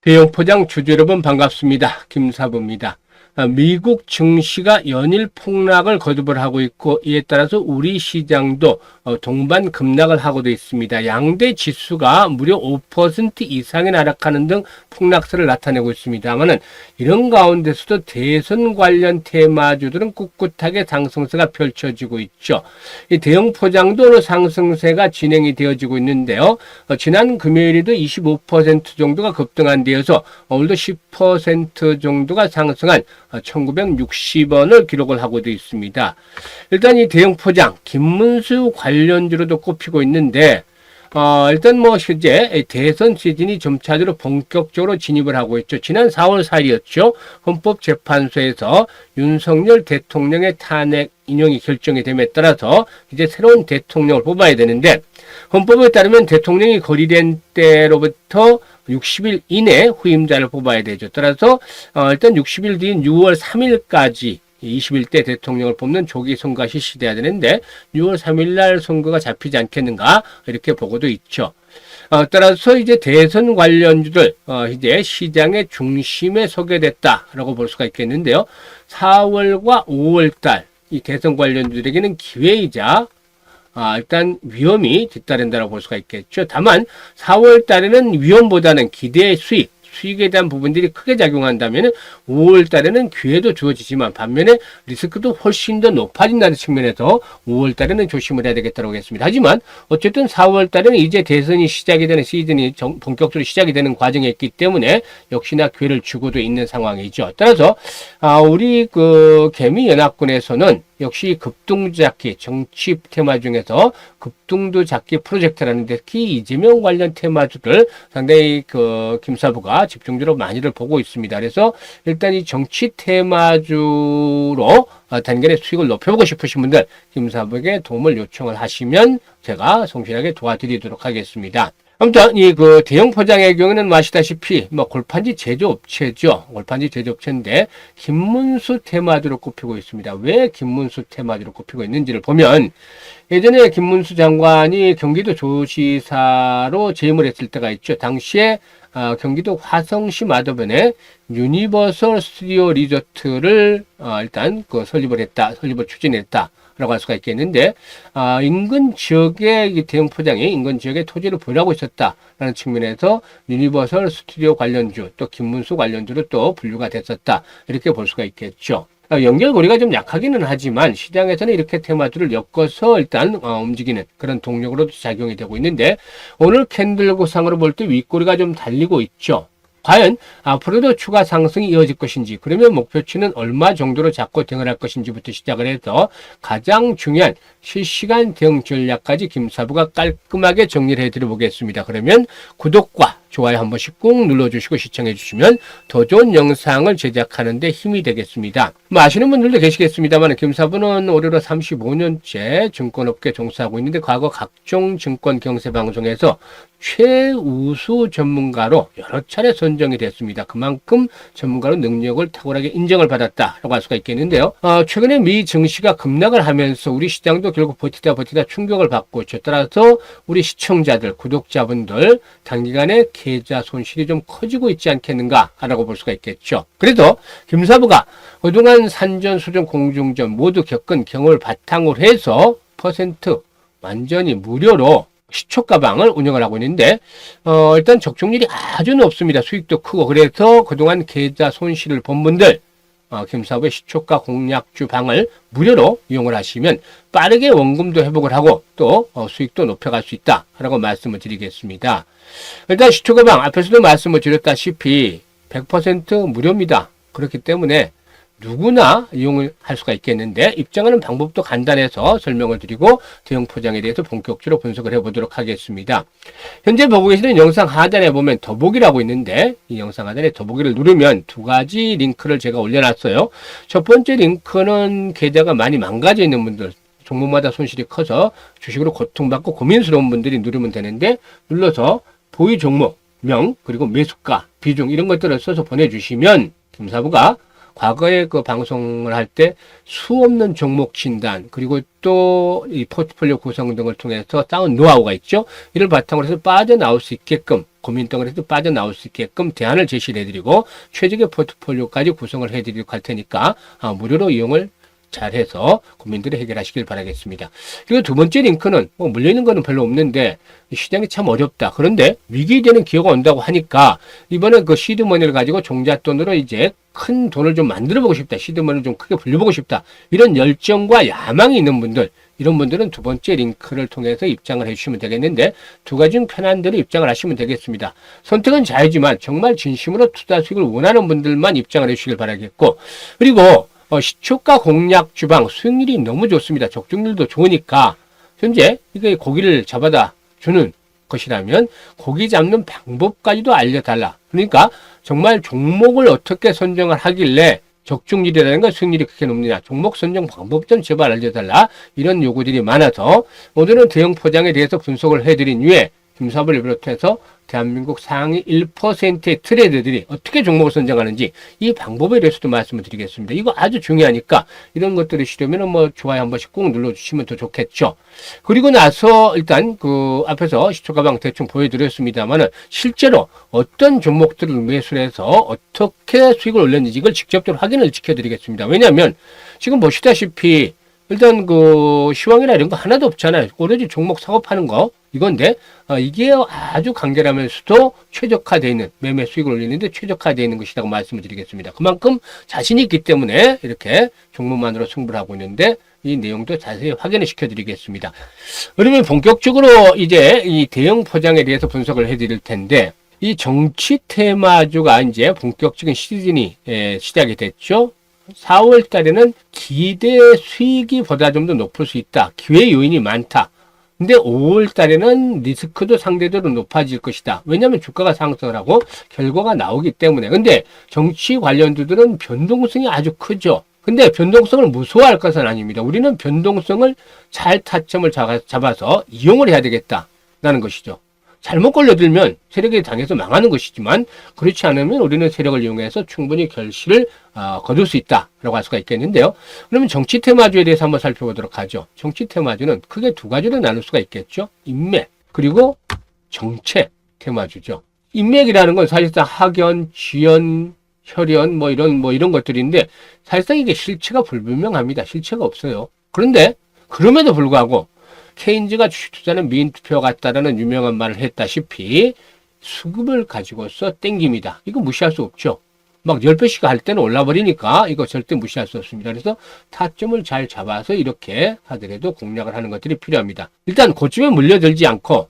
대형 포장 주주 여러분 반갑습니다. 김사부입니다. 미국 증시가 연일 폭락을 거듭을 하고 있고 이에 따라서 우리 시장도 동반 급락을 하고도 있습니다. 양대 지수가 무려 5% 이상의 하락하는 등 폭락세를 나타내고 있습니다만은 이런 가운데서도 대선 관련 테마주들은 꿋꿋하게 상승세가 펼쳐지고 있죠. 이 대형 포장도 오늘 상승세가 진행이 되어지고 있는데요. 지난 금요일에도 25% 정도가 급등한 데여서 오늘도 10% 정도가 상승한 1960원을 기록을 하고도 있습니다. 일단 이 대형 포장, 김문수 관련주로도 꼽히고 있는데, 일단 실제 대선 시즌이 점차적으로 본격적으로 진입을 하고 있죠. 지난 4월 4일이었죠. 헌법재판소에서 윤석열 대통령의 탄핵 인용이 결정이 됨에 따라서 이제 새로운 대통령을 뽑아야 되는데, 헌법에 따르면 대통령이 거리된 때로부터 60일 이내 후임자를 뽑아야 되죠. 따라서 일단 60일 뒤인 6월 3일까지 21대 대통령을 뽑는 조기 선거가 실시돼야 되는데 6월 3일 날 선거가 잡히지 않겠는가 이렇게 보고도 있죠. 따라서 이제 대선 관련주들 이제 시장의 중심에 서게 됐다라고 볼 수가 있겠는데요. 4월과 5월 달 이 대선 관련주들에게는 기회이자 일단 위험이 뒤따른다고 볼 수가 있겠죠. 다만 4월 달에는 위험보다는 기대 수익에 대한 부분들이 크게 작용한다면 5월 달에는 기회도 주어지지만 반면에 리스크도 훨씬 더 높아진다는 측면에서 5월 달에는 조심을 해야 되겠다고 하겠습니다. 하지만 어쨌든 4월 달에는 이제 대선이 시작이 되는 시즌이 본격적으로 시작이 되는 과정에 있기 때문에 역시나 기회를 주고도 있는 상황이죠. 따라서 우리 개미연합군에서는 역시 급등잡기 정치 테마 중에서 급등도 잡기 프로젝트라는 데 특히 이재명 관련 테마주들 상당히 김사부가 집중적으로 많이들 보고 있습니다. 그래서 일단 이 정치 테마주로 단간의 수익을 높여보고 싶으신 분들 김사부에게 도움을 요청을 하시면 제가 성실하게 도와드리도록 하겠습니다. 아무튼 이 대형 포장의 경우는 아시다시피 골판지 제조업체죠. 골판지 제조업체인데 김문수 테마주로 꼽히고 있습니다. 왜 김문수 테마주로 꼽히고 있는지를 보면 예전에 김문수 장관이 경기도 조시사로 재임을 했을 때가 있죠. 당시에 경기도 화성시 마더변에 유니버설 스튜디오 리조트를 일단 설립을 추진했다. 라고 할 수가 있겠는데, 인근 지역의 대형 포장이 인근 지역의 토지를 보유하고 있었다라는 측면에서 유니버설 스튜디오 관련주, 또 김문수 관련주로 또 분류가 됐었다. 이렇게 볼 수가 있겠죠. 연결고리가 좀 약하기는 하지만 시장에서는 이렇게 테마주를 엮어서 일단 움직이는 그런 동력으로도 작용이 되고 있는데, 오늘 캔들 구상으로 볼 때 윗꼬리가 좀 달리고 있죠. 과연 앞으로도 추가 상승이 이어질 것인지, 그러면 목표치는 얼마 정도로 잡고 대응을 할 것인지부터 시작을 해서 가장 중요한 실시간 대응 전략까지 김사부가 깔끔하게 정리를 해드려 보겠습니다. 그러면 구독과 좋아요 한 번씩 꾹 눌러주시고 시청해 주시면 더 좋은 영상을 제작하는 데 힘이 되겠습니다. 아시는 분들도 계시겠습니다만 김사부는 올해로 35년째 증권업계 종사하고 있는데 과거 각종 증권 경세 방송에서 최우수 전문가로 여러 차례 선정이 됐습니다. 그만큼 전문가로 능력을 탁월하게 인정을 받았다라고 할 수가 있겠는데요. 최근에 미 증시가 급락을 하면서 우리 시장도 결국 버티다 충격을 받고 있죠. 따라서 우리 시청자들, 구독자분들 단기간에 계좌 손실이 좀 커지고 있지 않겠는가라고 볼 수가 있겠죠. 그래도 김사부가 그동안 산전, 수전, 공중전 모두 겪은 경험을 바탕으로 해서 퍼센트 완전히 무료로 시초 가방을 운영을 하고 있는데 일단 적중률이 아주 높습니다. 수익도 크고 그래서 그동안 계좌 손실을 본 분들 김사부의 시초가 공략주 방을 무료로 이용을 하시면 빠르게 원금도 회복을 하고 또 수익도 높여갈 수 있다라고 말씀을 드리겠습니다. 일단 시초가방 앞에서도 말씀을 드렸다시피 100% 무료입니다. 그렇기 때문에 누구나 이용을 할 수가 있겠는데 입장하는 방법도 간단해서 설명을 드리고 대형 포장에 대해서 본격적으로 분석을 해보도록 하겠습니다. 현재 보고 계시는 영상 하단에 보면 더보기라고 있는데 이 영상 하단에 더보기를 누르면 두 가지 링크를 제가 올려놨어요. 첫 번째 링크는 계좌가 많이 망가져 있는 분들, 종목마다 손실이 커서 주식으로 고통받고 고민스러운 분들이 누르면 되는데 눌러서 보유 종목, 명, 그리고 매수가, 비중 이런 것들을 써서 보내주시면 김사부가 과거에 그 방송을 할 때 수 없는 종목 진단, 그리고 또 이 포트폴리오 구성 등을 통해서 쌓은 노하우가 있죠. 이를 바탕으로 해서 빠져나올 수 있게끔, 고민 등을 해도 빠져나올 수 있게끔 대안을 제시를 해드리고 최적의 포트폴리오까지 구성을 해드리도록 할 테니까 무료로 이용을 잘해서 고민들을 해결하시길 바라겠습니다. 그리고 두 번째 링크는 뭐 물려있는 거는 별로 없는데 시장이 참 어렵다. 그런데 위기되는 기회가 온다고 하니까 이번에 그 시드머니를 가지고 종잣돈으로 이제 큰 돈을 좀 만들어 보고 싶다. 시드머니를 좀 크게 불려보고 싶다. 이런 열정과 야망이 있는 분들, 이런 분들은 두 번째 링크를 통해서 입장을 해주시면 되겠는데 두 가지 중 편한 대로 입장을 하시면 되겠습니다. 선택은 자유지만 정말 진심으로 투자 수익을 원하는 분들만 입장을 해주시길 바라겠고, 그리고 시초가 공략 주방 수익률이 너무 좋습니다. 적중률도 좋으니까 현재 이게 고기를 잡아다 주는 것이라면 고기 잡는 방법까지도 알려달라. 그러니까 정말 종목을 어떻게 선정을 하길래 적중률이라는 건 수익률이 그렇게 높느냐, 종목 선정 방법 좀 제발 알려달라, 이런 요구들이 많아서 오늘은 대형 포장에 대해서 분석을 해드린 이후에 김사부를 비롯해서 대한민국 상위 1%의 트레이더들이 어떻게 종목을 선정하는지 이 방법에 대해서도 말씀을 드리겠습니다. 이거 아주 중요하니까 이런 것들을 시려면 뭐 좋아요 한 번씩 꼭 눌러주시면 더 좋겠죠. 그리고 나서 일단 그 앞에서 시초가방 대충 보여드렸습니다만은 실제로 어떤 종목들을 매수를 해서 어떻게 수익을 올렸는지 이걸 직접적으로 확인을 지켜드리겠습니다. 왜냐하면 지금 보시다시피 일단 그 시황이나 이런 거 하나도 없잖아요. 오로지 종목 사고파는 거 이건데 이게 아주 간결하면서도 최적화되어 있는, 매매 수익을 올리는데 최적화되어 있는 것이라고 말씀을 드리겠습니다. 그만큼 자신이 있기 때문에 이렇게 종목만으로 승부를 하고 있는데 이 내용도 자세히 확인을 시켜드리겠습니다. 그러면 본격적으로 이제 이 대형 포장에 대해서 분석을 해드릴 텐데, 이 정치 테마주가 이제 본격적인 시즌이 시작이 됐죠. 4월 달에는 기대 수익이 보다 좀 더 높을 수 있다. 기회 요인이 많다. 근데 5월 달에는 리스크도 상대적으로 높아질 것이다. 왜냐하면 주가가 상승을 하고 결과가 나오기 때문에. 근데 정치 관련주들은 변동성이 아주 크죠. 근데 변동성을 무서워할 것은 아닙니다. 우리는 변동성을 잘 타점을 잡아서 이용을 해야 되겠다라는 것이죠. 잘못 걸려들면 세력에 당해서 망하는 것이지만 그렇지 않으면 우리는 세력을 이용해서 충분히 결실을 거둘 수 있다라고 할 수가 있겠는데요. 그러면 정치 테마주에 대해서 한번 살펴보도록 하죠. 정치 테마주는 크게 두 가지로 나눌 수가 있겠죠. 인맥 그리고 정책 테마주죠. 인맥이라는 건 사실상 학연, 지연, 혈연 뭐 이런 것들인데 사실상 이게 실체가 불분명합니다. 실체가 없어요. 그런데 그럼에도 불구하고 케인즈가 주식 투자는 미인투표 같다라는 유명한 말을 했다시피 수급을 가지고서 땡깁니다. 이거 무시할 수 없죠. 막 10배씩 할 때는 올라버리니까 이거 절대 무시할 수 없습니다. 그래서 타점을 잘 잡아서 이렇게 하더라도 공략을 하는 것들이 필요합니다. 일단 고점에 물려들지 않고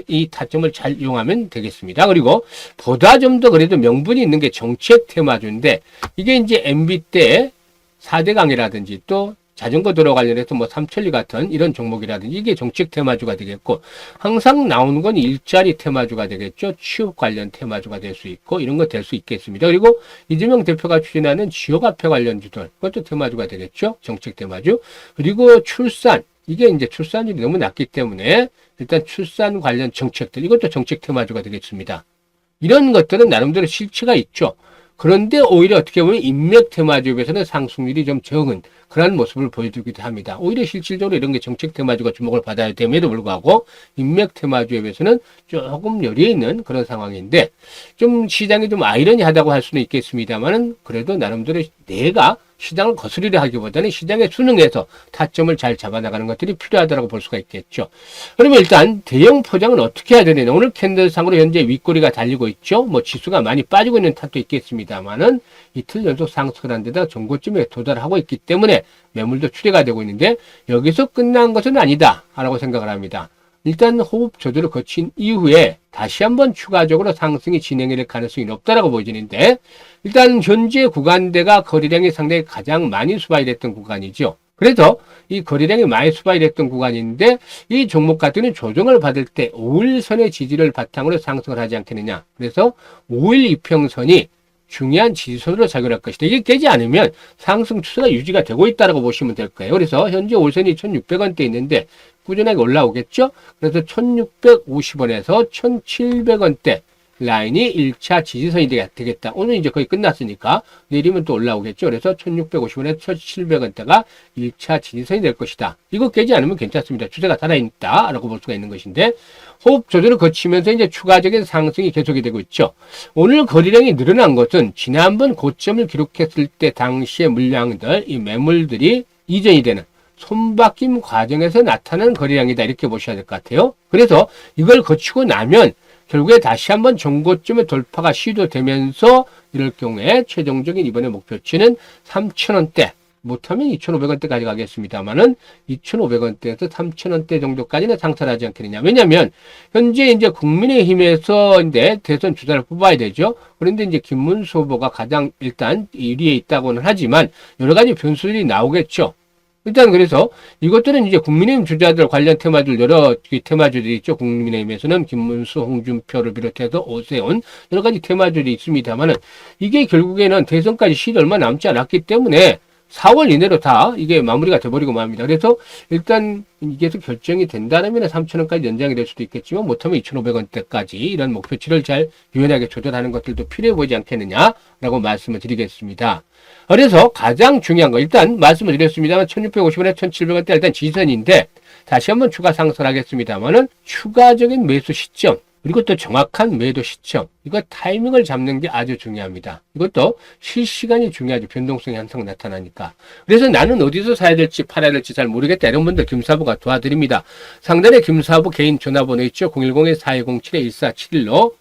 이 타점을 잘 이용하면 되겠습니다. 그리고 보다 좀 더 그래도 명분이 있는 게 정책 테마주인데 이게 이제 MB 때 4대 강이라든지 또 자전거 도로 관련해서 뭐 삼천리 같은 이런 종목이라든지 이게 정책 테마주가 되겠고, 항상 나오는 건 일자리 테마주가 되겠죠. 취업 관련 테마주가 될 수 있고 이런 거 될 수 있겠습니다. 그리고 이재명 대표가 추진하는 지역화폐 관련주들, 그것도 테마주가 되겠죠. 정책 테마주. 그리고 출산, 이게 이제 출산율이 너무 낮기 때문에 일단 출산 관련 정책들, 이것도 정책 테마주가 되겠습니다. 이런 것들은 나름대로 실체가 있죠. 그런데 오히려 어떻게 보면 인맥 테마주에 비해서는 상승률이 좀 적은 그런 모습을 보여주기도 합니다. 오히려 실질적으로 이런 게 정책 테마주가 주목을 받아야 됨에도 불구하고 인맥 테마주에 비해서는 조금 여리에 있는 그런 상황인데, 좀 시장이 좀 아이러니하다고 할 수는 있겠습니다만은 그래도 나름대로 내가 시장을 거스르려 하기보다는 시장에 순응해서 타점을 잘 잡아나가는 것들이 필요하다고 볼 수가 있겠죠. 그러면 일단 대형 포장은 어떻게 해야 되느냐. 오늘 캔들상으로 현재 윗꼬리가 달리고 있죠. 뭐 지수가 많이 빠지고 있는 탓도 있겠습니다만은 이틀 연속 상승을 한 데다 전고점에 도달하고 있기 때문에 매물도 출회가 되고 있는데 여기서 끝난 것은 아니다 라고 생각을 합니다. 일단 호흡 조절을 거친 이후에 다시 한번 추가적으로 상승이 진행될 가능성이 높다라고 보여지는데, 일단 현재 구간대가 거래량이 상당히 가장 많이 수박이 됐던 구간이죠. 그래서 이 거래량이 많이 수박이 됐던 구간인데 이 종목 같은 조정을 받을 때 5일선의 지지를 바탕으로 상승을 하지 않겠느냐. 그래서 5일 이평선이 중요한 지지선으로 작용할 것이다. 이게 깨지 않으면 상승 추세가 유지가 되고 있다고 보시면 될 거예요. 그래서 현재 올선이 1,600원대 있는데 꾸준하게 올라오겠죠. 그래서 1,650원에서 1,700원대 라인이 1차 지지선이 되겠다. 오늘 이제 거의 끝났으니까 내리면 또 올라오겠죠. 그래서 1650원에서 1700원대가 1차 지지선이 될 것이다. 이거 깨지 않으면 괜찮습니다. 추세가 살아있다 라고 볼 수가 있는 것인데, 호흡 조절을 거치면서 이제 추가적인 상승이 계속이 되고 있죠. 오늘 거래량이 늘어난 것은 지난번 고점을 기록했을 때 당시의 물량들, 이 매물들이 이전이 되는 손바뀜 과정에서 나타나는 거래량이다, 이렇게 보셔야 될 것 같아요. 그래서 이걸 거치고 나면 결국에 다시 한번 전고점의 돌파가 시도되면서 이럴 경우에 최종적인 이번에 목표치는 3,000원대, 못하면 2,500원대까지 가겠습니다만은 2,500원대에서 3,000원대 정도까지는 상승하지 않겠느냐. 왜냐하면 현재 이제 국민의힘에서 이제 대선 주자를 뽑아야 되죠. 그런데 이제 김문수 후보가 가장 일단 1위에 있다고는 하지만 여러 가지 변수들이 나오겠죠. 일단 그래서 이것들은 이제 국민의힘 주자들 관련 테마들, 여러 테마주들이 있죠. 국민의힘에서는 김문수, 홍준표를 비롯해서 오세훈 여러 가지 테마주들이 있습니다만은 이게 결국에는 대선까지 시일이 얼마 남지 않았기 때문에 4월 이내로 다 이게 마무리가 돼버리고 맙니다. 그래서 일단 이게 결정이 된다면 3,000원까지 연장이 될 수도 있겠지만 못하면 2,500원대까지 이런 목표치를 잘 유연하게 조절하는 것들도 필요해 보이지 않겠느냐라고 말씀을 드리겠습니다. 그래서 가장 중요한 거 일단 말씀을 드렸습니다만 1,650원에 1,700원대 일단 지선인데 다시 한번 추가 상승하겠습니다만은 추가적인 매수 시점 그리고 또 정확한 매도 시점, 이거 타이밍을 잡는 게 아주 중요합니다. 이것도 실시간이 중요하죠. 변동성이 항상 나타나니까. 그래서 나는 어디서 사야 될지 팔아야 될지 잘 모르겠다, 이런 분들 김사부가 도와드립니다. 상단에 김사부 개인 전화번호 있죠. 010-4207-1471로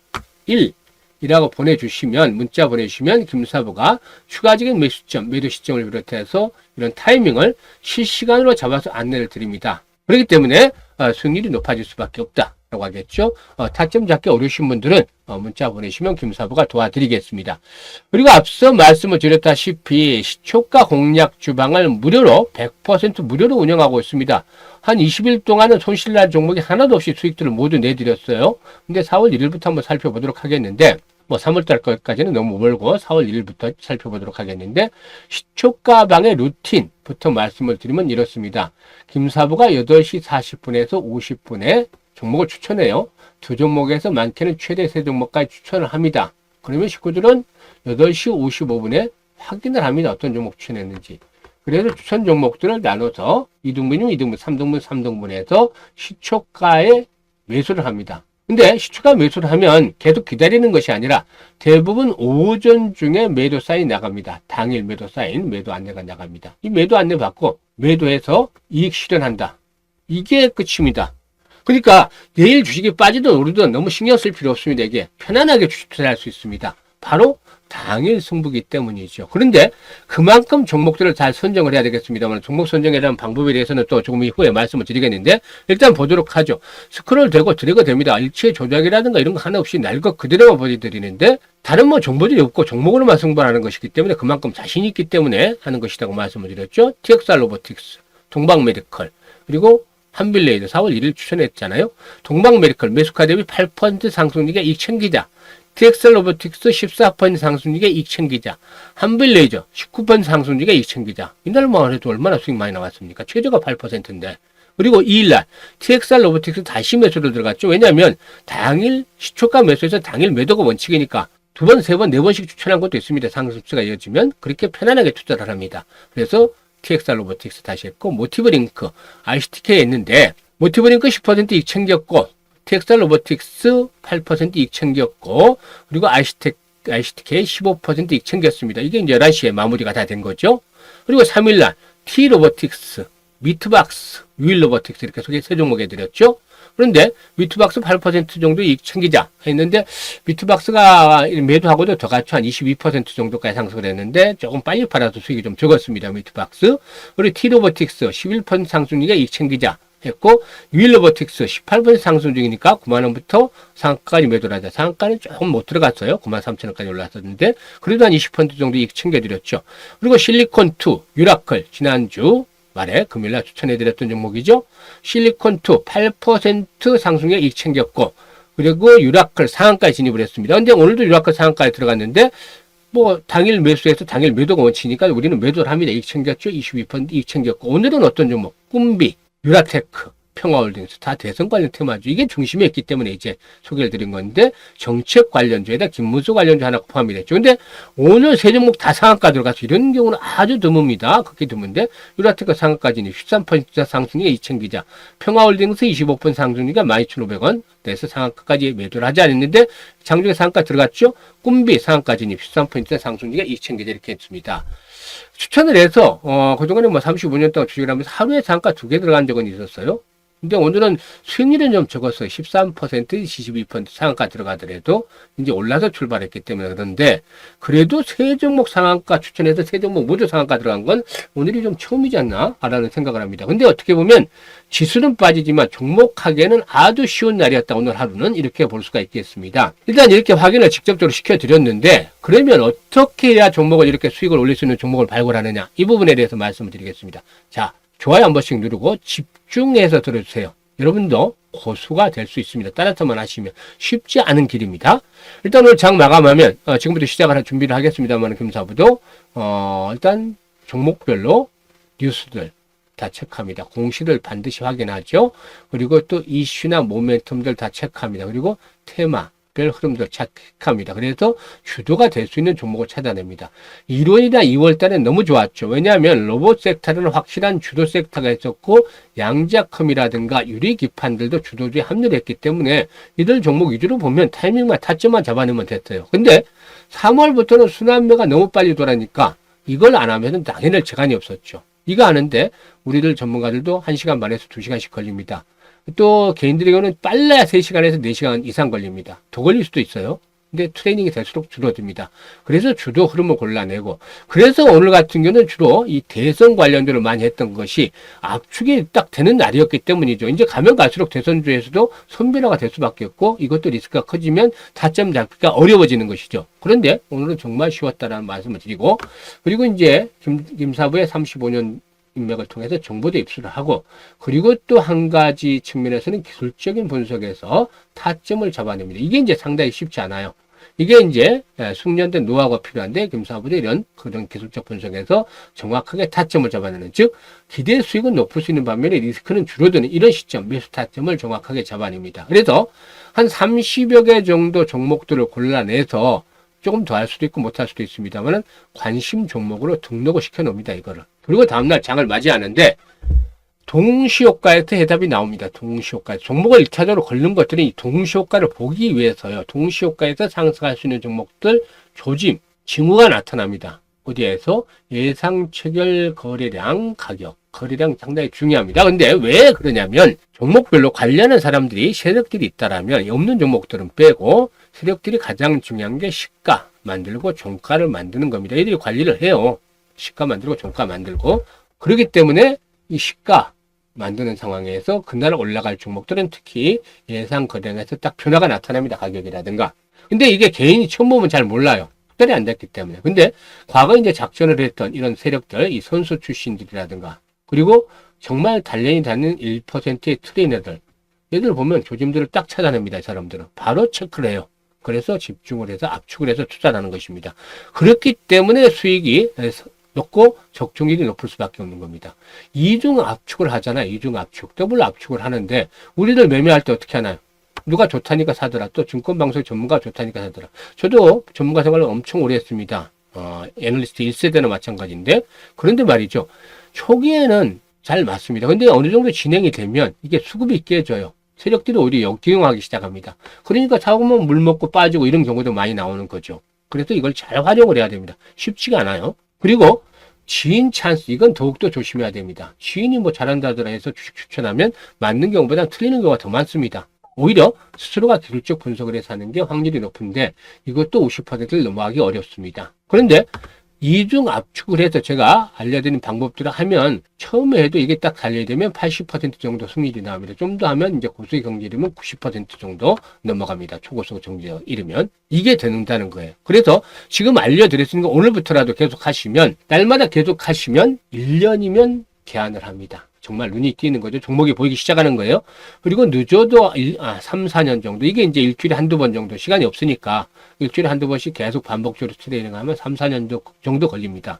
1이라고 보내주시면, 문자 보내주시면 김사부가 추가적인 매수 시점, 매도 시점을 비롯해서 이런 타이밍을 실시간으로 잡아서 안내를 드립니다. 그렇기 때문에 수익률이 높아질 수밖에 없다 라고 하겠죠. 타점 잡기 어려우신 분들은 문자 보내시면 김사부가 도와드리겠습니다. 그리고 앞서 말씀을 드렸다시피 시초가 공략 주방을 무료로 100% 무료로 운영하고 있습니다. 한 20일 동안은 손실날 종목이 하나도 없이 수익들을 모두 내드렸어요. 근데 4월 1일부터 한번 살펴보도록 하겠는데, 뭐 3월달 것까지는 너무 멀고 4월 1일부터 살펴보도록 하겠는데, 시초가 방의 루틴부터 말씀을 드리면 이렇습니다. 김사부가 8시 40분에서 50분에 종목을 추천해요. 두 종목에서 많게는 최대 세 종목까지 추천을 합니다. 그러면 식구들은 8시 55분에 확인을 합니다. 어떤 종목 추천했는지. 그래서 추천 종목들을 나눠서 2등분이면 2등분, 3등분, 3등분해서 시초가에 매수를 합니다. 근데 시초가 매수를 하면 계속 기다리는 것이 아니라 대부분 오전 중에 매도 사인 나갑니다. 당일 매도 사인, 매도 안내가 나갑니다. 이 매도 안내 받고 매도해서 이익 실현한다. 이게 끝입니다. 그러니까 내일 주식이 빠지든 오르든 너무 신경 쓸 필요 없습니다. 이게 편안하게 주식 투자할 수 있습니다. 바로 당일 승부기 때문이죠. 그런데 그만큼 종목들을 잘 선정을 해야 되겠습니다만, 종목 선정에 대한 방법에 대해서는 또 조금 후에 말씀을 드리겠는데, 일단 보도록 하죠. 스크롤 되고 드래그 됩니다. 일체 조작이라든가 이런 거 하나 없이 날 것 그대로만 보여드리는데, 다른 뭐 정보들이 없고 종목으로만 승부하는 것이기 때문에 그만큼 자신 있기 때문에 하는 것이라고 말씀을 드렸죠. TXR 로보틱스, 동방메디컬, 그리고 한빌레이드 4월 1일 추천했잖아요. 동방메디컬 매수가 대비 8% 상승률에 이익 챙기자. TXR 로보틱스 14% 상승률에 이익 챙기자. 한빌레이저 19% 상승률에 이익 챙기자. 이날만 해도 얼마나 수익 많이 나왔습니까? 최저가 8%인데. 그리고 2일날 TXR 로보틱스 다시 매수로 들어갔죠. 왜냐하면 당일 시초가 매수에서 당일 매도가 원칙이니까 두 번, 세 번, 네 번씩 추천한 것도 있습니다. 상승수가 이어지면 그렇게 편안하게 투자를 합니다. 그래서 TXR 로보틱스 다시 했고, 모티브링크, ICTK 했는데, 모티브링크 10% 이익 챙겼고, TXR 로보틱스 8% 이익 챙겼고, 그리고 ICTK 15% 이익 챙겼습니다. 이게 이제 11시에 마무리가 다 된 거죠. 그리고 3일날 T 로보틱스, 미트박스, 유일 로보틱스 이렇게 소개 세 종목 해드렸죠. 그런데 미트박스 8% 정도 이익 챙기자 했는데, 미트박스가 매도하고도 더 같이 한 22% 정도까지 상승을 했는데 조금 빨리 팔아서 수익이 좀 적었습니다. 미트박스. 그리고 T로보틱스 11% 상승률에 이익 챙기자 했고, 유일로보틱스 18% 상승 중이니까 9만원부터 상한가까지 매도를 하자. 상한가는 조금 못 들어갔어요. 93,000원까지 올랐었는데 그래도 한 20% 정도 이익 챙겨드렸죠. 그리고 실리콘2, 유라클 지난주 말에 금요일날 추천해드렸던 종목이죠. 실리콘2 8% 상승에 이익 챙겼고, 그리고 유라클 상한가에 진입을 했습니다. 근데 오늘도 유라클 상한가에 들어갔는데 뭐 당일 매수해서 당일 매도가 원치니까 우리는 매도를 합니다. 이익 챙겼죠. 22% 이익 챙겼고, 오늘은 어떤 종목? 꿈비, 유라테크 평화홀딩스 다 대선 관련 테마주. 이게 중심에 있기 때문에 이제 소개를 드린 건데 정책 관련주에다 김문수 관련주 하나 포함이 됐죠. 근데 오늘 세 종목 다 상한가 들어가서 이런 경우는 아주 드뭅니다. 극히 드문데 유라테크 상한가지니 13% 상승이 2,000기자, 평화홀딩스 25% 상승이가 12,500원 내서 상한가까지 매도를 하지 않았는데 장중에 상한가 들어갔죠. 꿈비 상한가지니 13% 상승이가 2,000기자 이렇게 했습니다. 추천을 해서 그동안에 뭐 35년 동안 주식을 하면서 하루에 상한가 2개 들어간 적은 있었어요. 근데 오늘은 수익률은 좀 적었어요. 13%, 22% 상한가 들어가더라도 이제 올라서 출발했기 때문에 그런데 그래도 세 종목 상한가 추천해서 세 종목 모두 상한가 들어간 건 오늘이 좀 처음이지 않나? 라는 생각을 합니다. 근데 어떻게 보면 지수는 빠지지만 종목하기에는 아주 쉬운 날이었다. 오늘 하루는 이렇게 볼 수가 있겠습니다. 일단 이렇게 확인을 직접적으로 시켜드렸는데 그러면 어떻게 해야 종목을 이렇게 수익을 올릴 수 있는 종목을 발굴하느냐? 이 부분에 대해서 말씀을 드리겠습니다. 자, 좋아요 한 번씩 누르고 집중해서 들어주세요. 여러분도 고수가 될 수 있습니다. 따라서만 하시면 쉽지 않은 길입니다. 일단 오늘 장 마감하면 지금부터 시작을 할 준비를 하겠습니다만 금사부도 일단 종목별로 뉴스들 다 체크합니다. 공시를 반드시 확인하죠. 그리고 또 이슈나 모멘텀들 다 체크합니다. 그리고 테마 별 흐름들 체크합니다. 그래서 주도가 될 수 있는 종목을 찾아냅니다. 1월이나 2월 달엔 너무 좋았죠. 왜냐하면 로봇 섹터는 확실한 주도 섹터가 있었고 양자컴이라든가 유리기판들도 주도주에 합류했기 때문에 이들 종목 위주로 보면 타이밍만 타점만 잡아내면 됐어요. 근데 3월부터는 순환매가 너무 빨리 돌아니까 이걸 안 하면은 당연히 재간이 없었죠. 이거 아는데 우리들 전문가들도 1시간 반에서 2시간씩 걸립니다. 또 개인들의 경우는 빨라야 3시간에서 4시간 이상 걸립니다. 더 걸릴 수도 있어요. 근데 트레이닝이 될수록 줄어듭니다. 그래서 주도 흐름을 골라내고 그래서 오늘 같은 경우는 주로 이 대선 관련주를 많이 했던 것이 압축이 딱 되는 날이었기 때문이죠. 이제 가면 갈수록 대선주에서도 선별화가 될 수밖에 없고 이것도 리스크가 커지면 타점 잡기가 어려워지는 것이죠. 그런데 오늘은 정말 쉬웠다라는 말씀을 드리고 그리고 이제 김사부의 35년 인맥을 통해서 정보도 입수를 하고 그리고 또 한 가지 측면에서는 기술적인 분석에서 타점을 잡아냅니다. 이게 이제 상당히 쉽지 않아요. 이게 이제 숙련된 노하우가 필요한데 김사부도 이런 그런 기술적 분석에서 정확하게 타점을 잡아내는 즉 기대 수익은 높을 수 있는 반면에 리스크는 줄어드는 이런 시점 매수 타점을 정확하게 잡아냅니다. 그래서 한 30여 개 정도 종목들을 골라내서 조금 더 할 수도 있고 못할 수도 있습니다만 관심 종목으로 등록을 시켜 놓습니다. 이거를. 그리고 다음날 장을 맞이하는데 동시효과에서 해답이 나옵니다. 동시효과. 종목을 1차적으로 걸는 것들은 이 동시효과를 보기 위해서요. 동시효과에서 상승할 수 있는 종목들 조짐, 징후가 나타납니다. 어디에서? 예상 체결 거래량 가격. 거래량 상당히 중요합니다. 근데 왜 그러냐면 종목별로 관련한 사람들이 세력들이 있다라면 없는 종목들은 빼고 세력들이 가장 중요한 게 시가 만들고 종가를 만드는 겁니다. 이들이 관리를 해요. 시가 만들고 종가 만들고 그렇기 때문에 이 시가 만드는 상황에서 그날 올라갈 종목들은 특히 예상 거래량에서 딱 변화가 나타납니다. 가격이라든가. 근데 이게 개인이 처음 보면 잘 몰라요. 특별히 안 됐기 때문에. 근데 과거 이제 작전을 했던 이런 세력들, 이 선수 출신들이라든가 그리고 정말 단련이 닿는 1%의 트레이너들 얘들 보면 조짐들을 딱 찾아냅니다. 이 사람들은. 바로 체크를 해요. 그래서 집중을 해서 압축을 해서 투자를 하는 것입니다. 그렇기 때문에 수익이 높고 적중률이 높을 수밖에 없는 겁니다. 이중 압축을 하잖아요. 이중 압축. 더블 압축을 하는데 우리들 매매할 때 어떻게 하나요? 누가 좋다니까 사더라. 또 증권방송 전문가가 좋다니까 사더라. 저도 전문가 생활을 엄청 오래 했습니다. 애널리스트 1세대나 마찬가지인데 그런데 말이죠. 초기에는 잘 맞습니다. 근데 어느 정도 진행이 되면 이게 수급이 깨져요. 세력들이 오히려 역기용하기 시작합니다. 그러니까 사고만 물 먹고 빠지고 이런 경우도 많이 나오는 거죠. 그래서 이걸 잘 활용을 해야 됩니다. 쉽지가 않아요. 그리고 지인 찬스 이건 더욱더 조심해야 됩니다. 지인이 뭐 잘한다더라 해서 주식 추천하면 맞는 경우보다 틀리는 경우가 더 많습니다. 오히려 스스로가 기술적 분석을 해서 하는 게 확률이 높은데 이것도 50%를 넘어가기 어렵습니다. 그런데 이중 압축을 해서 제가 알려드린 방법들을 하면 처음에 해도 이게 딱 달려야 되면 80% 정도 승률이 나옵니다. 좀 더 하면 이제 고수익 경제이면 90% 정도 넘어갑니다. 초고수 경제 이르면 이게 되는다는 거예요. 그래서 지금 알려드렸으니까 오늘부터라도 계속 하시면 날마다 계속 하시면 1년이면 개안을 합니다. 정말 눈이 띄는 거죠. 종목이 보이기 시작하는 거예요. 그리고 늦어도 3, 4년 정도. 이게 이제 일주일에 한두 번 정도 시간이 없으니까 일주일에 한두 번씩 계속 반복적으로 트레이닝 하면 3, 4년 정도 걸립니다.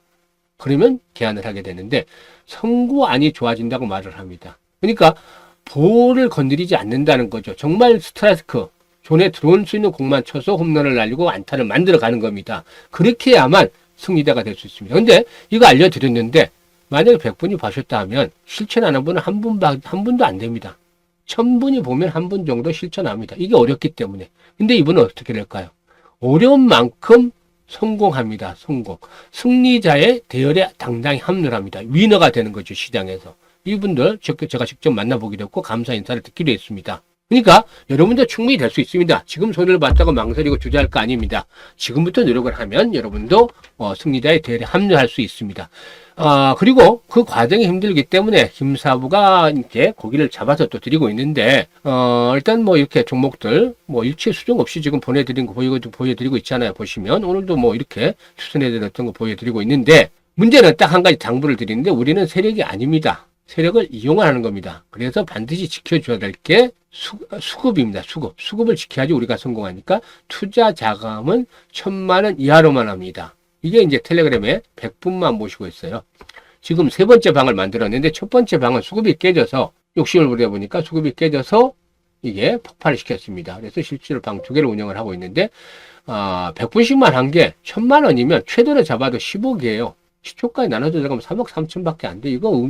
그러면 개안을 하게 되는데 선구안이 좋아진다고 말을 합니다. 그러니까 볼을 건드리지 않는다는 거죠. 정말 스트라이크 존에 들어올 수 있는 공만 쳐서 홈런을 날리고 안타를 만들어 가는 겁니다. 그렇게 해야만 승리자가 될 수 있습니다. 근데 이거 알려드렸는데 만약에 100분이 보셨다 하면 실천하는 분은 한 분도 안 됩니다. 1000분이 보면 한 분 정도 실천합니다. 이게 어렵기 때문에. 근데 이분은 어떻게 될까요? 어려운 만큼 성공합니다. 성공. 승리자의 대열에 당당히 합류합니다. 위너가 되는 거죠. 시장에서. 이분들 제가 직접 만나보기로 했고 감사 인사를 듣기로 했습니다. 그러니까 여러분도 충분히 될 수 있습니다. 지금 손해를 봤다고 망설이고 주저할 거 아닙니다. 지금부터 노력을 하면 여러분도 승리자의 대열에 합류할 수 있습니다. 그리고 그 과정이 힘들기 때문에 김사부가 이제 고기를 잡아서 또 드리고 있는데, 일단 뭐 이렇게 종목들, 뭐 일체 수정 없이 지금 보내드린 거 보여드리고 있잖아요. 보시면. 오늘도 뭐 이렇게 추천해드렸던 거 보여드리고 있는데, 문제는 딱 한 가지 당부를 드리는데, 우리는 세력이 아닙니다. 세력을 이용하는 겁니다. 그래서 반드시 지켜줘야 될 게 수급입니다. 수급을 지켜야지 우리가 성공하니까 투자 자금은 1000만 원 이하로만 합니다. 이게 이제 텔레그램에 100분만 모시고 있어요. 지금 세 번째 방을 만들었는데 첫 번째 방은 수급이 깨져서 욕심을 부리다 보니까 수급이 깨져서 이게 폭발을 시켰습니다. 그래서 실제로 방 2개를 운영을 하고 있는데 100분씩만 한 게 1000만 원이면 최대로 잡아도 10억이에요. 시초까지 나눠서 들어가면 3억 3천밖에 안 돼. 이거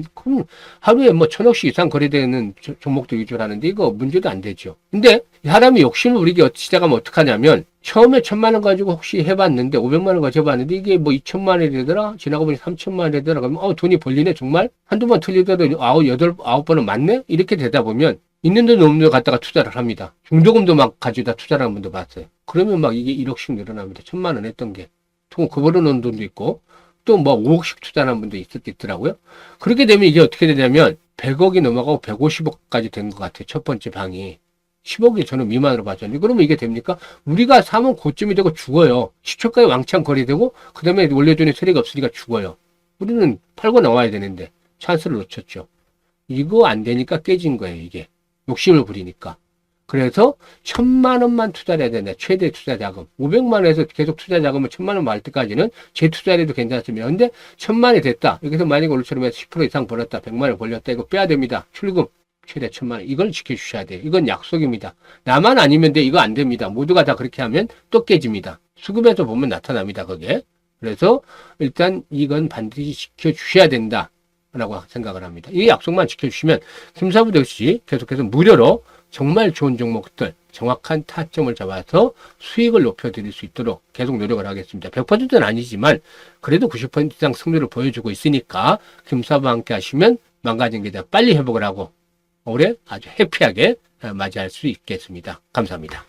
하루에 뭐 1000억씩 이상 거래되는 종목도 위주로 하는데 이거 문제도 안 되죠. 근데 사람이 욕심을 부리게 시작하면 어떡하냐면 처음에 1000만 원 가지고 혹시 해봤는데 500만 원 가지고 해봤는데 이게 뭐 2000만 원이 되더라? 지나고 보니 3000만 원이 되더라? 그러면 돈이 벌리네 정말? 한두 번 틀리더라도 9번은 맞네? 이렇게 되다 보면 있는 돈 없는 돈 갖다가 투자를 합니다. 중도금도 막 가지고 다 투자를 한 번도 봤어요. 그러면 막 이게 1억씩 늘어납니다. 1000만 원 했던 게. 통 그버려놓은 돈도 있고 또 뭐 5억씩 투자하는 분도 있더라고요. 그렇게 되면 이게 어떻게 되냐면 100억이 넘어가고 150억까지 된 것 같아요. 첫 번째 방이. 10억이 저는 미만으로 봤잖아요. 그러면 이게 됩니까? 우리가 사면 고점이 되고 죽어요. 시초가에 왕창 거래되고 그 다음에 원료돈이 세력이 없으니까 죽어요. 우리는 팔고 나와야 되는데 찬스를 놓쳤죠. 이거 안 되니까 깨진 거예요. 이게. 욕심을 부리니까. 그래서 1000만 원만 투자를 해야 된다. 최대 투자 자금. 500만 원에서 계속 투자 자금을 1000만 원 말 때까지는 재투자를 해도 괜찮습니다. 근데 1000만 원이 됐다. 여기서 만약에 오늘처럼 10% 이상 벌었다. 100만 원 벌렸다. 이거 빼야 됩니다. 출금. 최대 1000만 원. 이걸 지켜주셔야 돼요. 이건 약속입니다. 나만 아니면 돼. 이거 안 됩니다. 모두가 다 그렇게 하면 또 깨집니다. 수급에서 보면 나타납니다. 그게. 그래서 일단 이건 반드시 지켜주셔야 된다. 라고 생각을 합니다. 이 약속만 지켜주시면 김사부도 역시 계속해서 무료로 정말 좋은 종목들, 정확한 타점을 잡아서 수익을 높여드릴 수 있도록 계속 노력을 하겠습니다. 100%는 아니지만 그래도 90% 이상 승률을 보여주고 있으니까 김사부와 함께 하시면 망가진 게 다 빨리 회복을 하고 올해 아주 해피하게 맞이할 수 있겠습니다. 감사합니다.